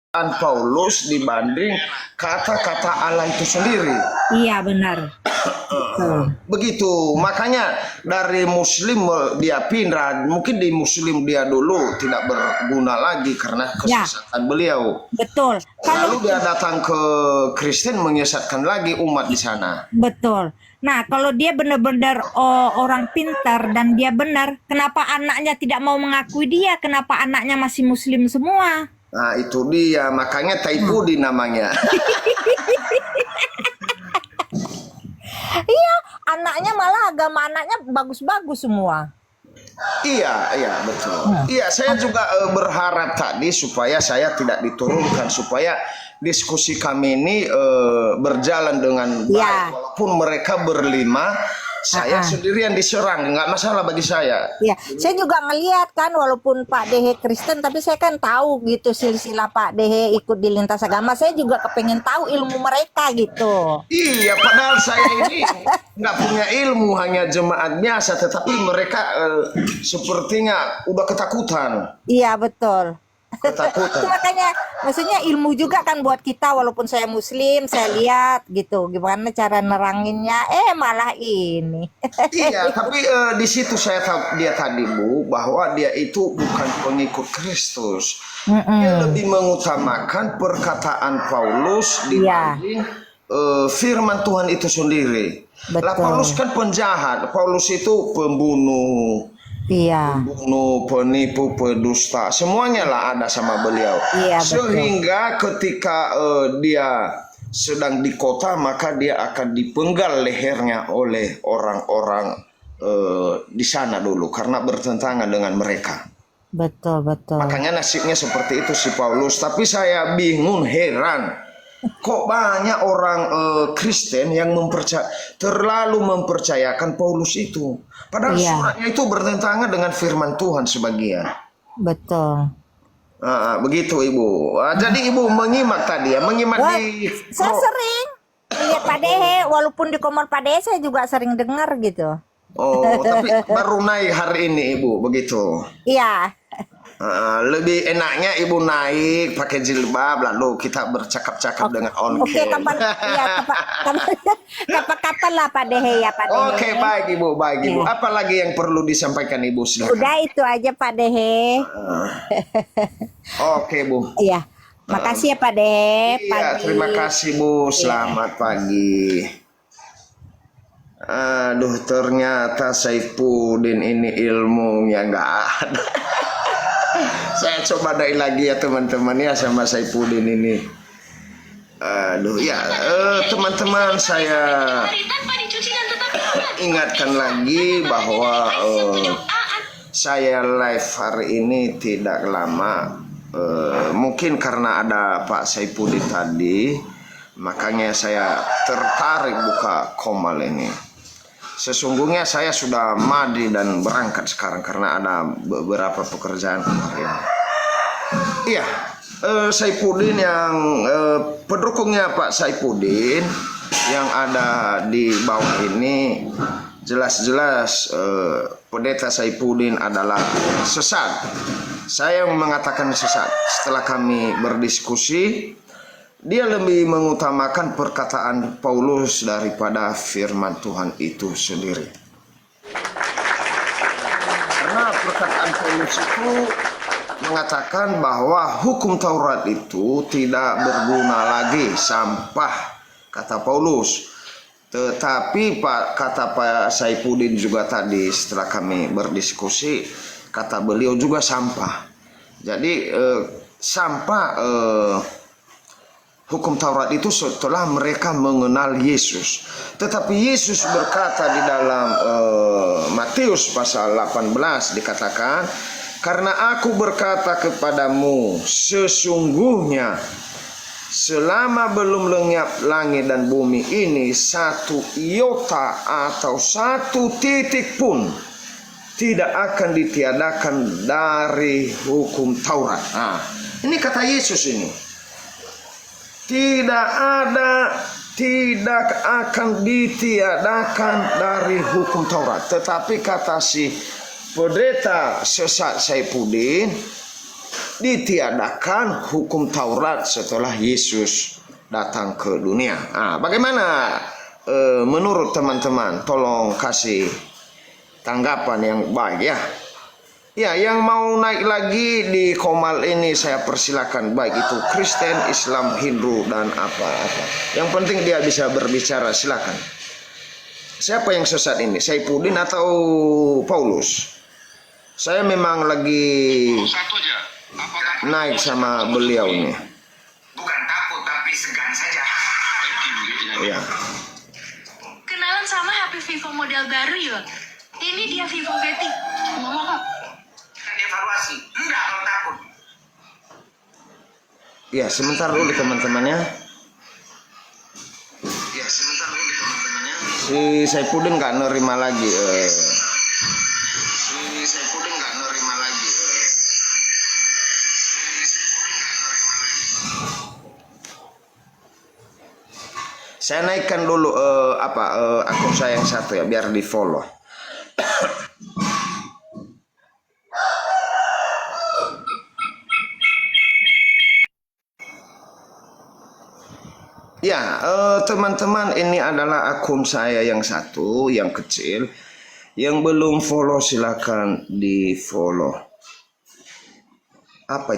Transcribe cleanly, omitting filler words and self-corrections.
Paulus dibanding kata-kata Allah itu sendiri. Iya benar. Begitu, makanya dari Muslim dia pindah. Mungkin di Muslim dia dulu tidak berguna lagi karena kesesatan beliau. Betul. Lalu dia datang ke Kristen menyesatkan lagi umat di sana. Betul. Nah, kalau dia benar-benar orang pintar dan dia benar, kenapa anaknya tidak mau mengakui dia? Kenapa anaknya masih Muslim semua? Nah, itu dia, makanya Taipudi namanya. Iya, anaknya malah agama anaknya bagus-bagus semua. Iya, betul. Iya, saya juga berharap tadi supaya saya tidak diturunkan, supaya diskusi kami ini berjalan dengan baik. Walaupun mereka berlima, saya sendirian diserang, nggak masalah bagi saya. Iya, saya juga ngelihat kan, walaupun Pak Dehe Kristen, tapi saya kan tahu gitu silsilah Pak Dehe ikut di lintas agama. Saya juga kepengen tahu ilmu mereka gitu. Iya, padahal saya ini nggak punya ilmu, hanya jemaat biasa, tetapi mereka sepertinya udah ketakutan. Iya betul. Ketakutan. Makanya maksudnya ilmu juga kan buat kita, walaupun saya Muslim, saya lihat gitu gimana cara neranginnya, malah ini. Iya, tapi di situ saya tahu dia tadi Bu, bahwa dia itu bukan pengikut Kristus. Dia lebih mengutamakan perkataan Paulus dibanding firman Tuhan itu sendiri. Lah Paulus kan penjahat, Paulus itu pembunuh. Pembunuh, penipu, pedusta, semuanya lah ada sama beliau. Sehingga ketika dia sedang di kota, maka dia akan dipenggal lehernya oleh orang-orang di sana dulu karena bertentangan dengan mereka. Betul. Makanya nasibnya seperti itu si Paulus. Tapi saya bingung, heran. Kok banyak orang Kristen yang terlalu mempercayakan Paulus itu. Padahal suratnya itu bertentangan dengan firman Tuhan sebagian. Betul. Begitu Ibu. Jadi Ibu menyimak tadi ya, saya sering lihat Pak Dehe, walaupun di komor Pak Dehe saya juga sering dengar gitu. Oh, tapi baru naik hari ini Ibu, begitu. Iya. Lebih enaknya Ibu naik pakai jilbab lalu kita bercakap-cakap dengan on cam. Kapan lah Pak Dehe ya Pak Dehe. Oke, baik Ibu. Apalagi yang perlu disampaikan Ibu, silakan. Udah itu aja Pak Dehe. Oke Bu. Iya. Makasih ya Pak Dehe. Iya, terima kasih Bu. Selamat pagi. Aduh, ternyata Saifuddin ini ilmunya nggak ada. Saya coba dai lagi ya teman-teman ya sama Saifuddin ini. Aduh ya, teman-teman, saya ingatkan lagi bahwa saya live hari ini tidak lama. Mungkin karena ada Pak Saifuddin tadi, makanya saya tertarik buka Komal ini. Sesungguhnya saya sudah mandi dan berangkat sekarang karena ada beberapa pekerjaan kemarin. Iya, Saifuddin yang pendukungnya Pak Saifuddin yang ada di bawah ini jelas-jelas pendeta Saifuddin adalah sesat. Saya yang mengatakan sesat. Setelah kami berdiskusi, dia lebih mengutamakan perkataan Paulus daripada firman Tuhan itu sendiri. Karena perkataan Paulus itu mengatakan bahwa hukum Taurat itu tidak berguna lagi, sampah, kata Paulus. Tetapi kata Pak Saifuddin juga tadi setelah kami berdiskusi, kata beliau juga sampah. Jadi sampah hukum Taurat itu setelah mereka mengenal Yesus. Tetapi Yesus berkata di dalam Matius pasal 18 dikatakan, karena aku berkata kepadamu, sesungguhnya selama belum lenyap langit dan bumi ini, satu iota atau satu titik pun tidak akan ditiadakan dari hukum Taurat. Nah, ini kata Yesus ini. Tidak akan ditiadakan dari hukum Taurat. Tetapi kata si pendeta sesat Saifuddin, ditiadakan hukum Taurat setelah Yesus datang ke dunia. Bagaimana menurut teman-teman? Tolong kasih tanggapan yang baik ya. Ya, yang mau naik lagi di Komal ini saya persilakan, baik itu Kristen, Islam, Hindu dan apa-apa. Yang penting dia bisa berbicara, silakan. Siapa yang sesat ini? Saifuddin atau Paulus? Saya memang lagi naik sama beliau ini. Bukan takut tapi segan saja. Ya. Kenalan sama HP Vivo model baru yuk. Ini dia Vivo V3. Ngomong kok. Kan evaluasi. Enggak kalau takut. Ya, sebentar dulu teman-temannya. Si Saifuddin nggak nerima lagi. Saya naikkan dulu akun saya yang satu ya, biar di follow. Ya, teman-teman, ini adalah akun saya yang satu, yang kecil. Yang belum follow silakan di follow. Apa itu?